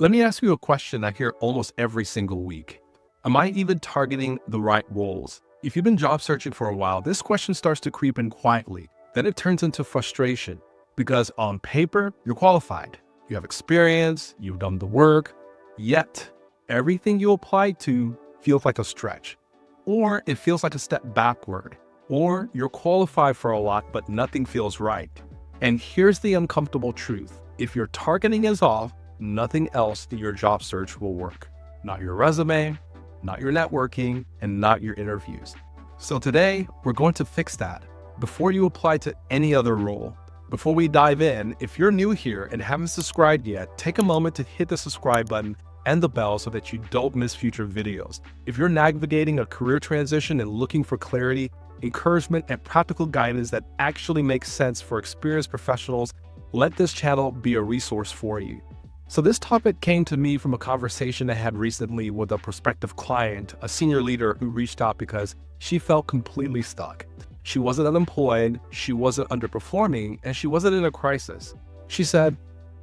Let me ask you a question I hear almost every single week. Am I even targeting the right roles? If you've been job searching for a while, this question starts to creep in quietly. Then it turns into frustration because on paper, you're qualified. You have experience, you've done the work, yet everything you apply to feels like a stretch, or it feels like a step backward, or you're qualified for a lot, but nothing feels right. And here's the uncomfortable truth. If your targeting is off, nothing else in your job search will work. Not your resume, not your networking, and not your interviews. So today, we're going to fix that. Before you apply to any other role, before we dive in, if you're new here and haven't subscribed yet, take a moment to hit the subscribe button and the bell so that you don't miss future videos. If you're navigating a career transition and looking for clarity, encouragement, and practical guidance that actually makes sense for experienced professionals, let this channel be a resource for you. So this topic came to me from a conversation I had recently with a prospective client, a senior leader who reached out because she felt completely stuck. She wasn't unemployed, she wasn't underperforming, and she wasn't in a crisis. She said,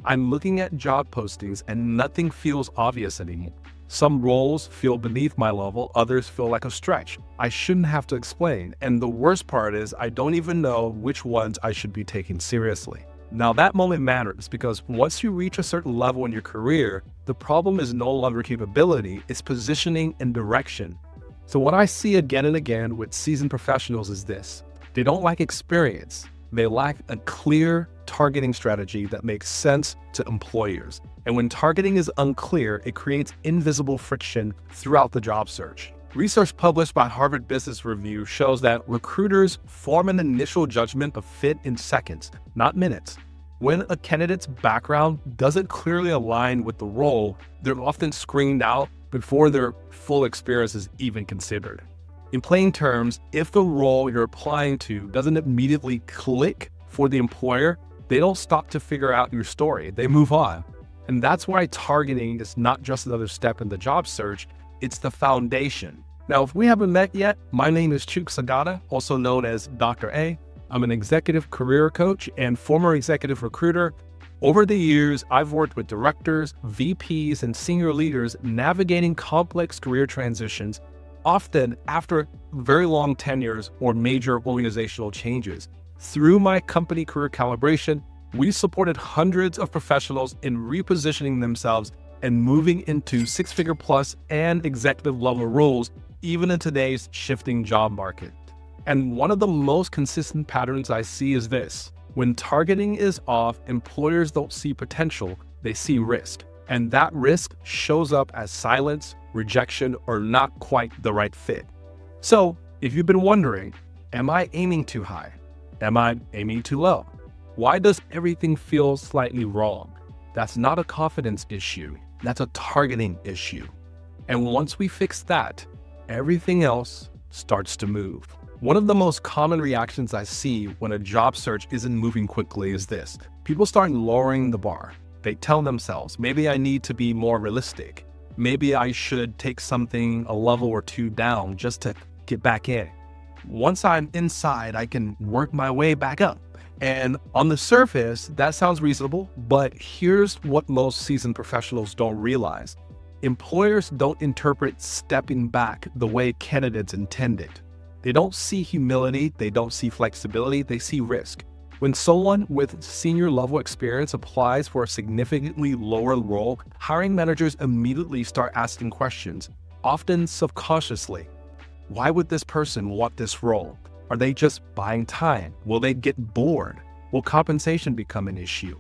"I'm looking at job postings and nothing feels obvious anymore. Some roles feel beneath my level, others feel like a stretch. I shouldn't have to explain. And the worst part is I don't even know which ones I should be taking seriously." Now that moment matters because once you reach a certain level in your career, the problem is no longer capability, it's positioning and direction. So what I see again and again with seasoned professionals is this: they don't lack experience, they lack a clear targeting strategy that makes sense to employers. And when targeting is unclear, it creates invisible friction throughout the job search. Research published by Harvard Business Review shows that recruiters form an initial judgment of fit in seconds, not minutes. When a candidate's background doesn't clearly align with the role, they're often screened out before their full experience is even considered. In plain terms, if the role you're applying to doesn't immediately click for the employer, they don't stop to figure out your story, they move on. And that's why targeting is not just another step in the job search, it's the foundation. Now, if we haven't met yet, my name is Chuks, Agada, also known as Dr. A. I'm an executive career coach and former executive recruiter. Over the years, I've worked with directors, VPs, and senior leaders navigating complex career transitions, often after very long tenures or major organizational changes. Through my company Career Calibration, we supported hundreds of professionals in repositioning themselves and moving into six-figure plus and executive level roles, even in today's shifting job market. And one of the most consistent patterns I see is this: when targeting is off, employers don't see potential, they see risk. And that risk shows up as silence, rejection, or not quite the right fit. So if you've been wondering, am I aiming too high? Am I aiming too low? Why does everything feel slightly wrong? That's not a confidence issue, that's a targeting issue. And once we fix that, everything else starts to move. One of the most common reactions I see when a job search isn't moving quickly is this: people start lowering the bar. They tell themselves, maybe I need to be more realistic. Maybe I should take something a level or two down just to get back in. Once I'm inside, I can work my way back up. And on the surface, that sounds reasonable, but here's what most seasoned professionals don't realize. Employers don't interpret stepping back the way candidates intended. They don't see humility, they don't see flexibility, they see risk. When someone with senior level experience applies for a significantly lower role, hiring managers immediately start asking questions, often subconsciously. Why would this person want this role? Are they just buying time? Will they get bored? Will compensation become an issue?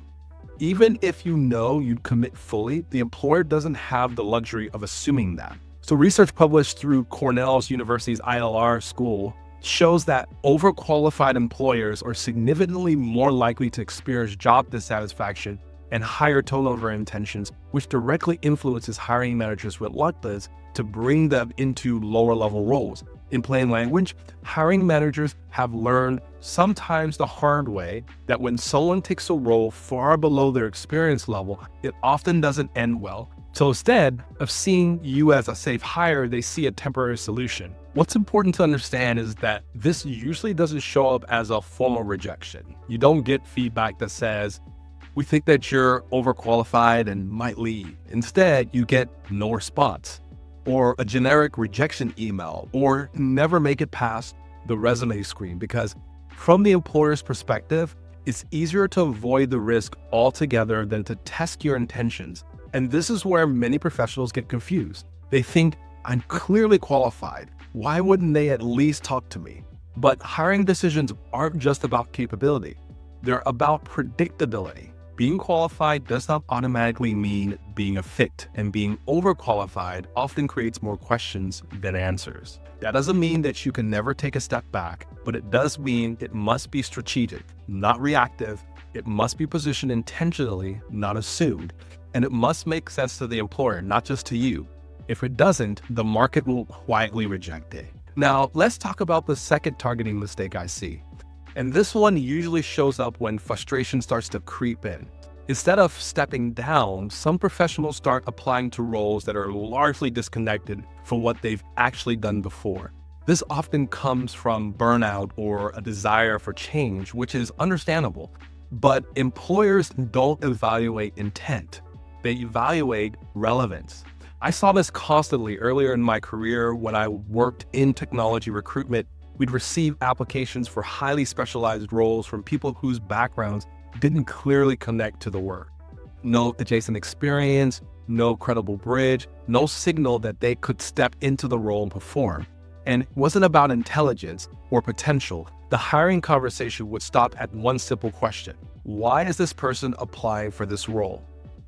Even if you know you'd commit fully, the employer doesn't have the luxury of assuming that. So research published through Cornell University's ILR school shows that overqualified employers are significantly more likely to experience job dissatisfaction and higher turnover intentions, which directly influences hiring managers' reluctance to bring them into lower level roles. In plain language, hiring managers have learned, sometimes the hard way, that when someone takes a role far below their experience level, it often doesn't end well. So instead of seeing you as a safe hire, they see a temporary solution. What's important to understand is that this usually doesn't show up as a formal rejection. You don't get feedback that says, We think that you're overqualified and might leave. Instead, you get no response, or a generic rejection email, or never make it past the resume screen, because from the employer's perspective, it's easier to avoid the risk altogether than to test your intentions. And this is where many professionals get confused. They think, I'm clearly qualified. Why wouldn't they at least talk to me? But hiring decisions aren't just about capability. They're about predictability. Being qualified does not automatically mean being a fit, and being overqualified often creates more questions than answers. That doesn't mean that you can never take a step back, but it does mean it must be strategic, not reactive. It must be positioned intentionally, not assumed. And it must make sense to the employer, not just to you. If it doesn't, the market will quietly reject it. Now, let's talk about the second targeting mistake I see. And this one usually shows up when frustration starts to creep in. Instead of stepping down, some professionals start applying to roles that are largely disconnected from what they've actually done before. This often comes from burnout or a desire for change, which is understandable. But employers don't evaluate intent. They evaluate relevance. I saw this constantly earlier in my career when I worked in technology recruitment. We'd receive applications for highly specialized roles from people whose backgrounds didn't clearly connect to the work. No adjacent experience, no credible bridge, no signal that they could step into the role and perform. And it wasn't about intelligence or potential. The hiring conversation would stop at one simple question: why is this person applying for this role?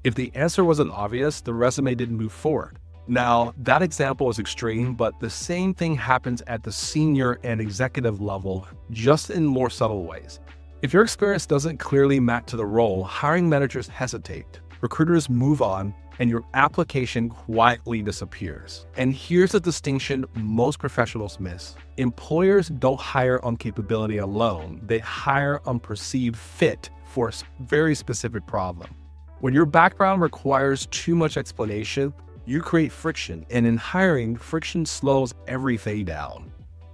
If the answer wasn't obvious, the resume didn't move forward. Now, that example is extreme, but the same thing happens at the senior and executive level, just in more subtle ways. If your experience doesn't clearly match to the role, hiring managers hesitate, recruiters move on, and your application quietly disappears. And here's the distinction most professionals miss. Employers don't hire on capability alone. They hire on perceived fit for a very specific problem. When your background requires too much explanation, you create friction, and in hiring, friction slows everything down.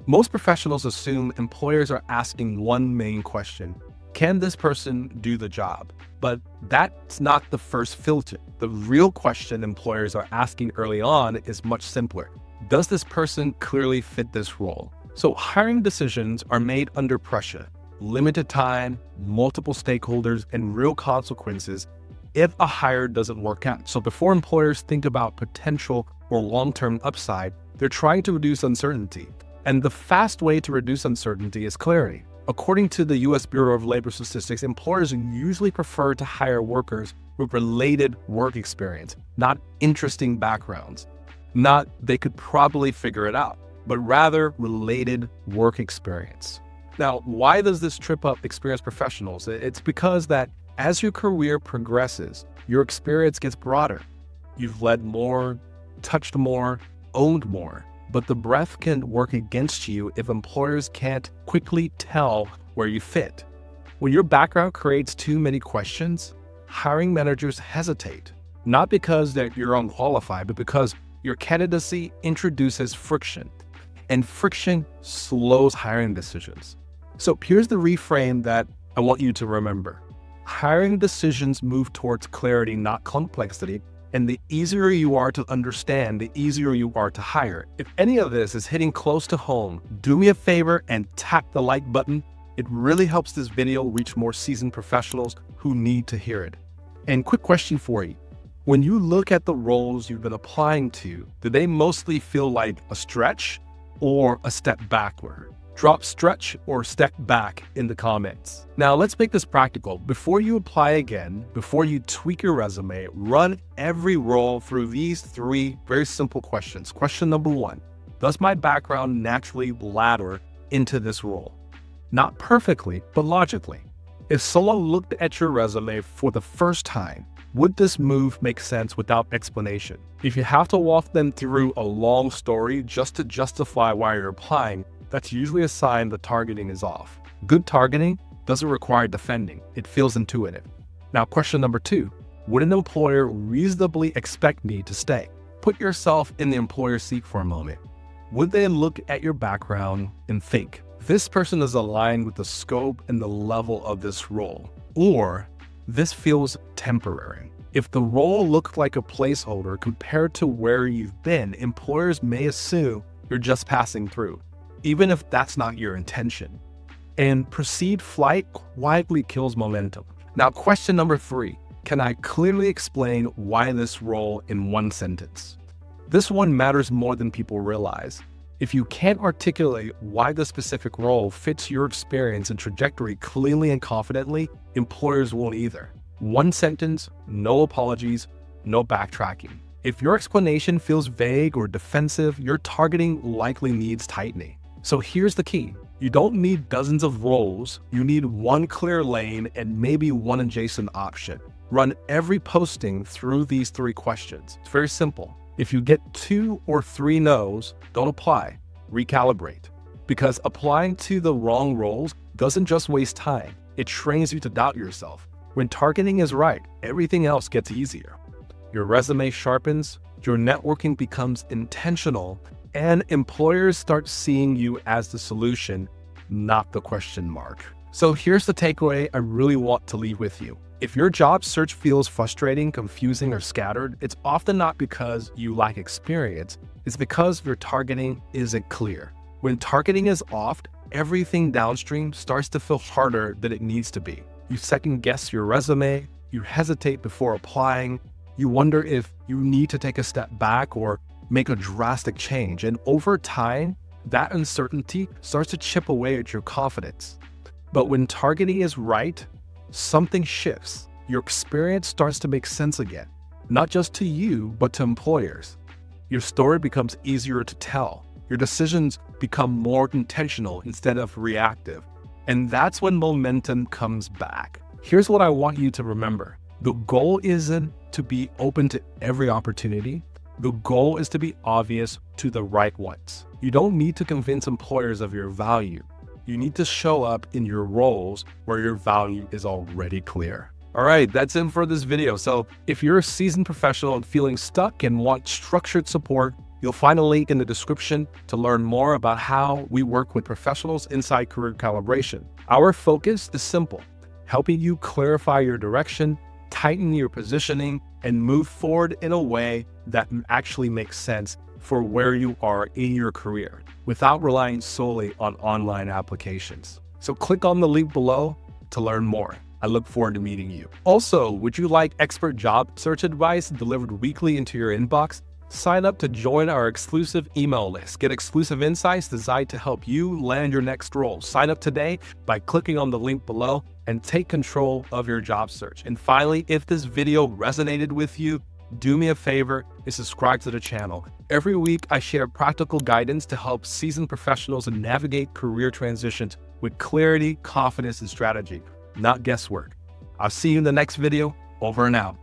Most professionals assume employers are asking one main question: can this person do the job? But that's not the first filter. The real question employers are asking early on is much simpler. Does this person clearly fit this role? So hiring decisions are made under pressure, limited time, multiple stakeholders, and real consequences if a hire doesn't work out. So before employers think about potential or long-term upside, they're trying to reduce uncertainty. And the fast way to reduce uncertainty is clarity. According to the US Bureau of Labor Statistics, employers usually prefer to hire workers with related work experience, not interesting backgrounds. Not they could probably figure it out, but rather related work experience. Now, why does this trip up experienced professionals? It's because that as your career progresses, your experience gets broader. You've led more, touched more, owned more, but the breadth can work against you if employers can't quickly tell where you fit. When your background creates too many questions, hiring managers hesitate, not because that you're unqualified, but because your candidacy introduces friction, and friction slows hiring decisions. So here's the reframe that I want you to remember. Hiring decisions move towards clarity, not complexity. And the easier you are to understand, the easier you are to hire. If any of this is hitting close to home, do me a favor and tap the like button. It really helps this video reach more seasoned professionals who need to hear it. And quick question for you. When you look at the roles you've been applying to, do they mostly feel like a stretch or a step backward? Drop stretch or step back in the comments. Now let's make this practical. Before you apply again, before you tweak your resume, run every role through these three very simple questions. Question number one, does my background naturally ladder into this role? Not perfectly, but logically. If someone looked at your resume for the first time, would this move make sense without explanation? If you have to walk them through a long story just to justify why you're applying, that's usually a sign the targeting is off. Good targeting doesn't require defending. It feels intuitive. Now, question number two, would an employer reasonably expect me to stay? Put yourself in the employer's seat for a moment. Would they look at your background and think, this person is aligned with the scope and the level of this role? Or this feels temporary. If the role looked like a placeholder compared to where you've been, employers may assume you're just passing through, even if that's not your intention. And perceived flight quietly kills momentum. Now, question number 3. Can I clearly explain why this role in one sentence? This one matters more than people realize. If you can't articulate why the specific role fits your experience and trajectory clearly and confidently, employers won't either. One sentence, no apologies, no backtracking. If your explanation feels vague or defensive, your targeting likely needs tightening. So here's the key. You don't need dozens of roles. You need one clear lane and maybe one adjacent option. Run every posting through these 3 questions. It's very simple. If you get 2 or 3 no's, don't apply, recalibrate. Because applying to the wrong roles doesn't just waste time, it trains you to doubt yourself. When targeting is right, everything else gets easier. Your resume sharpens, your networking becomes intentional, and employers start seeing you as the solution, not the question mark. So here's the takeaway I really want to leave with you. If your job search feels frustrating, confusing, or scattered, it's often not because you lack experience. It's because your targeting isn't clear. When targeting is off, everything downstream starts to feel harder than it needs to be. You second guess your resume, you hesitate before applying, you wonder if you need to take a step back or make a drastic change. And over time, that uncertainty starts to chip away at your confidence. But when targeting is right, something shifts. Your experience starts to make sense again, not just to you, but to employers. Your story becomes easier to tell. Your decisions become more intentional instead of reactive. And that's when momentum comes back. Here's what I want you to remember. The goal isn't to be open to every opportunity. The goal is to be obvious to the right ones. You don't need to convince employers of your value. You need to show up in your roles where your value is already clear. All right, that's it for this video. So if you're a seasoned professional and feeling stuck and want structured support, you'll find a link in the description to learn more about how we work with professionals inside Career Calibration. Our focus is simple, helping you clarify your direction, tighten your positioning, and move forward in a way that actually makes sense for where you are in your career without relying solely on online applications. So click on the link below to learn more. I look forward to meeting you. Also, would you like expert job search advice delivered weekly into your inbox? Sign up to join our exclusive email list. Get exclusive insights designed to help you land your next role. Sign up today by clicking on the link below and take control of your job search. And finally, if this video resonated with you, do me a favor and subscribe to the channel. Every week, I share practical guidance to help seasoned professionals navigate career transitions with clarity, confidence, and strategy, not guesswork. I'll see you in the next video. Over and out.